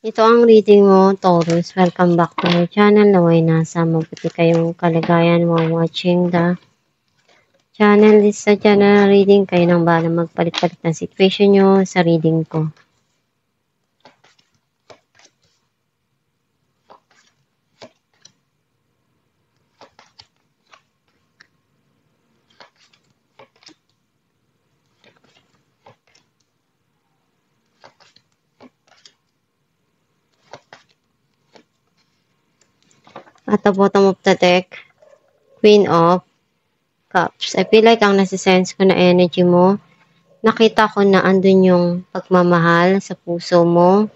Ito ang reading mo, Taurus. Welcome back to my channel. Naway nasa mabuti kayong kalagayan mo watching the channel. This is a general reading. Kayo nang bahala magpalit-palit ng situation nyo sa reading ko. At the bottom of the deck, Queen of Cups. I feel like ang nasisense ko na energy mo, nakita ko na andun yung pagmamahal sa puso mo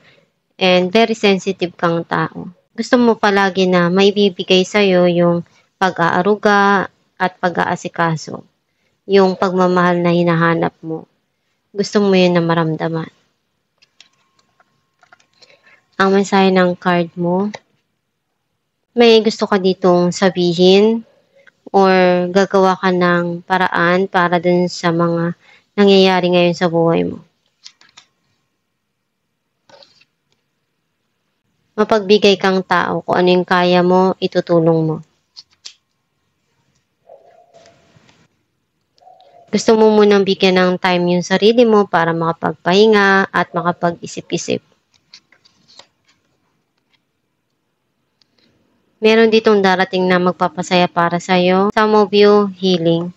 and very sensitive kang tao. Gusto mo palagi na maibibigay sa'yo yung pag-aaruga at pag-aasikaso. Yung pagmamahal na hinahanap mo. Gusto mo yun na maramdaman. Ang mensahe ng card mo, may gusto ka ditong sabihin or gagawa ka ng paraan para dun sa mga nangyayari ngayon sa buhay mo. Mapagbigay kang tao, kung ano yung kaya mo, itutulong mo. Gusto mo munang bigyan ng time yung sarili mo para makapagpahinga at makapag-isip-isip. Meron ditong darating na magpapasaya para sa'yo. Some of you, healing.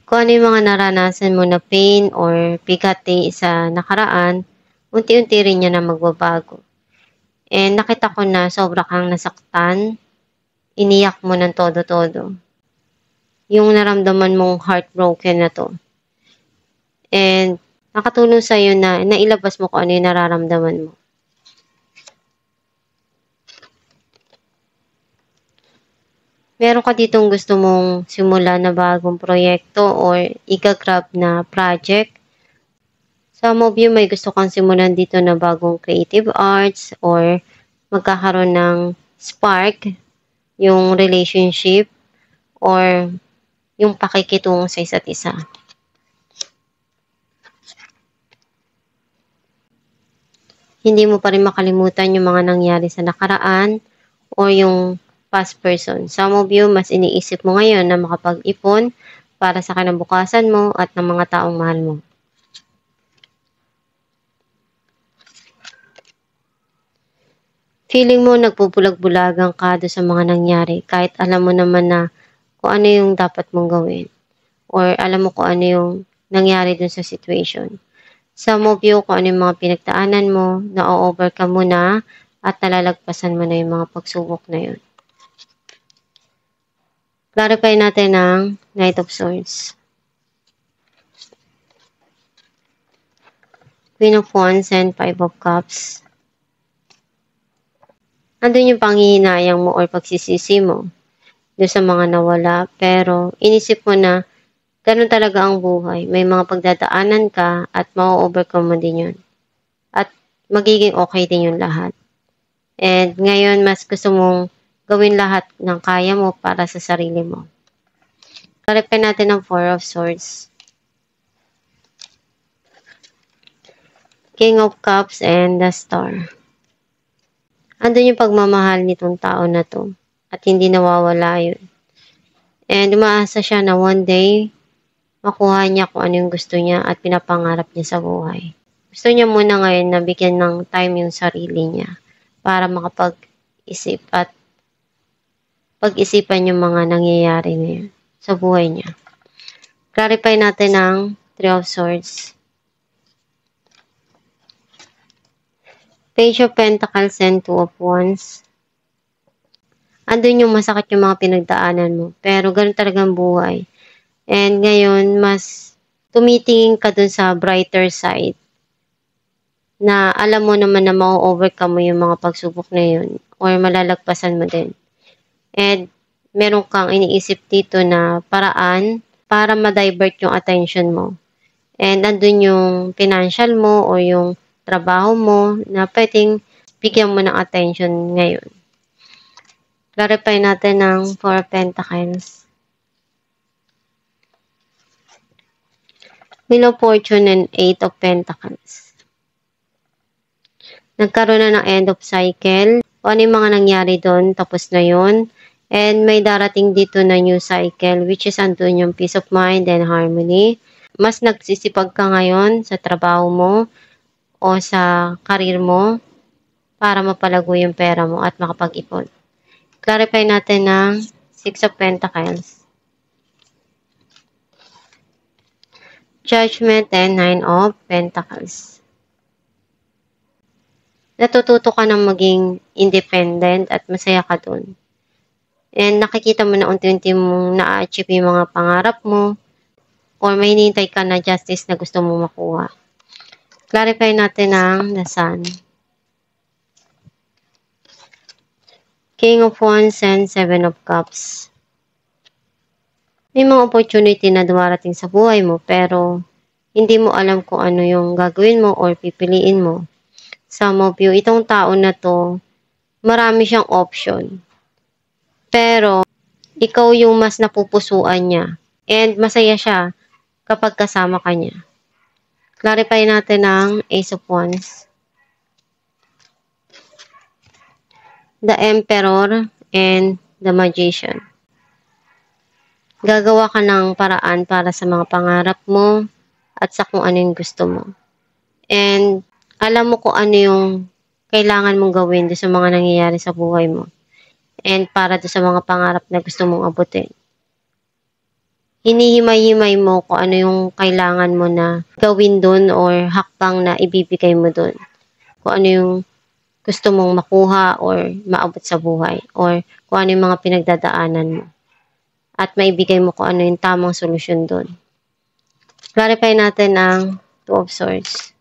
Kung ano yung mga naranasan mo na pain or bigati sa nakaraan, unti-unti rin yan na magbabago. And nakita ko na sobra kang nasaktan, iniyak mo ng todo-todo. Yung naramdaman mong heartbroken na to. And nakatulong sa'yo na nailabas mo kung ano yung nararamdaman mo. Meron ka ditong gusto mong simula na bagong proyekto or i-grab na project. Some of you may gusto kang simulan dito na bagong creative arts or magkakaroon ng spark, yung relationship or yung pakikitungo sa isa't isa. Hindi mo pa rin makalimutan yung mga nangyari sa nakaraan or yung past person. Some of you, mas iniisip mo ngayon na makapag-ipon para sa kinabukasan mo at ng mga taong mahal mo. Feeling mo nagpubulag-bulagan ka doon sa mga nangyari kahit alam mo naman na kung ano yung dapat mong gawin or alam mo kung ano yung nangyari doon sa situation. Some of you, kung ano yung mga pinagdaanan mo, na-overcome mo na at nalalagpasan mo na yung mga pagsubok na yun. Clarify natin ang Knight of Swords. Queen of Wands and Five of Cups. Andun yung panghihinayang mo or pagsisisi mo doon sa mga nawala. Pero inisip mo na ganun talaga ang buhay. May mga pagdadaanan ka at ma-overcome mo din yun. At magiging okay din yung lahat. And ngayon, mas gusto mong gawin lahat ng kaya mo para sa sarili mo. Clarify natin ang Four of Swords. King of Cups and the Star. Andun yung pagmamahal nitong tao na to. At hindi nawawala yun. And umaasa siya na one day, makuha niya kung ano yung gusto niya at pinapangarap niya sa buhay. Gusto niya muna ngayon na bigyan ng time yung sarili niya para makapag-isip at pag-isipan yung mga nangyayari ngayon sa buhay niya. Clarify natin ang Three of Swords. Page of Pentacles and Two of Wands. Andun yung masakit yung mga pinagdaanan mo. Pero ganun talagang buhay. And ngayon, mas tumitingin ka dun sa brighter side. Na alam mo naman na ma-overcome mo yung mga pagsubok na yun. Or malalagpasan mo din. And meron kang iniisip dito na paraan para ma-divert yung attention mo. And andun yung financial mo o yung trabaho mo na pwedeng bigyan mo ng attention ngayon. Clarify natin ang Four of Pentacles. Wheel of Fortune and Eight of Pentacles. Nagkaroon na ng end of cycle. O ano yung mga nangyari doon, tapos na yun. And may darating dito na new cycle, which is andun yung peace of mind and harmony. Mas nagsisipag ka ngayon sa trabaho mo o sa karir mo para mapalago yung pera mo at makapag-ipon. Clarify natin ng Six of Pentacles. Judgment and Nine of Pentacles. Natututo ka ng maging independent at masaya ka dun. And nakikita mo na unti-unti mong na-achieve yung mga pangarap mo or may hinihintay ka na justice na gusto mong makuha. Clarify natin ang the Sun. King of Wands and Seven of Cups. May mga opportunity na dumarating sa buhay mo pero hindi mo alam kung ano yung gagawin mo or pipiliin mo. Some of you, itong tao na to, marami siyang option. Pero, ikaw yung mas napupusuan niya. And masaya siya kapag kasama ka niya. Clarify natin ang Ace of Wands. The Emperor and the Magician. Gagawa ka ng paraan para sa mga pangarap mo at sa kung ano yung gusto mo. And, alam mo kung ano yung kailangan mong gawin doon sa mga nangyayari sa buhay mo. And para doon sa mga pangarap na gusto mong abutin. Hinihimay-himay mo kung ano yung kailangan mo na gawin doon or hakbang na ibibigay mo doon. Kung ano yung gusto mong makuha or maabot sa buhay. Or kung ano yung mga pinagdadaanan mo. At maibigay mo kung ano yung tamang solusyon doon. Clarify natin ang Two of Swords.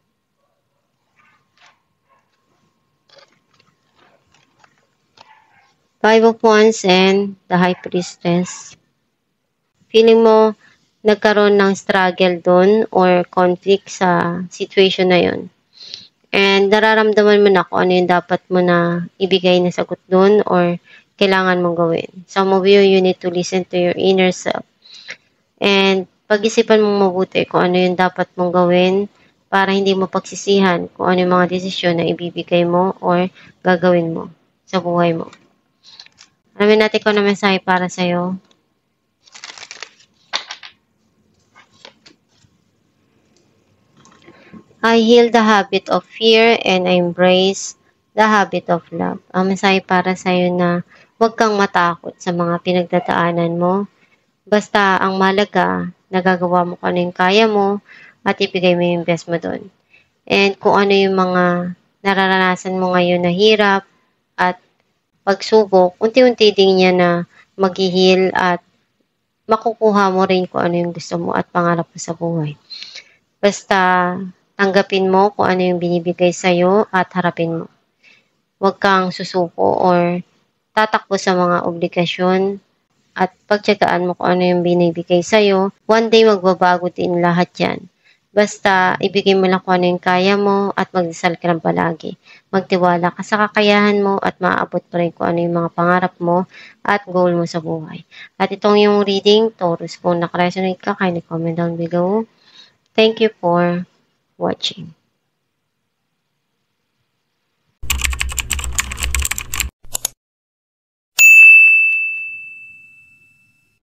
Five of Wands and the High Priestess. Feeling mo nagkaroon ng struggle doon or conflict sa situation na yon. And nararamdaman mo na kung ano yung dapat mo na ibigay na sagot doon or kailangan mong gawin. Some of you need to listen to your inner self. And pag-isipan mong mabuti kung ano yung dapat mong gawin para hindi mo pagsisihan kung ano yung mga desisyon na ibibigay mo or gagawin mo sa buhay mo. Alamin natin kung ano mensahe para sa'yo. I heal the habit of fear and I embrace the habit of love. Ang mensahe para sa'yo na huwag kang matakot sa mga pinagdadaanan mo. Basta ang mahalaga, nagagawa mo kung ano yung kaya mo at ibigay mo yung best mo doon. And kung ano yung mga nararanasan mo ngayon na hirap at pagsubok, unti-unti din niya na mag-heal at makukuha mo rin kung ano yung gusto mo at pangarap mo sa buhay. Basta tanggapin mo kung ano yung binibigay sa'yo at harapin mo. Huwag kang susuko or tatakbo sa mga obligasyon at pagtyagaan mo kung ano yung binibigay sa'yo. One day magbabago din lahat yan. Basta ibigay mo lang kung ano yung kaya mo at magdasal ka lang palagi. Magtiwala ka sa kakayahan mo at maaabot mo rin kung ano yung mga pangarap mo at goal mo sa buhay. At itong yung reading, Taurus, kung nakaresonate ka, kindly comment down below. Thank you for watching.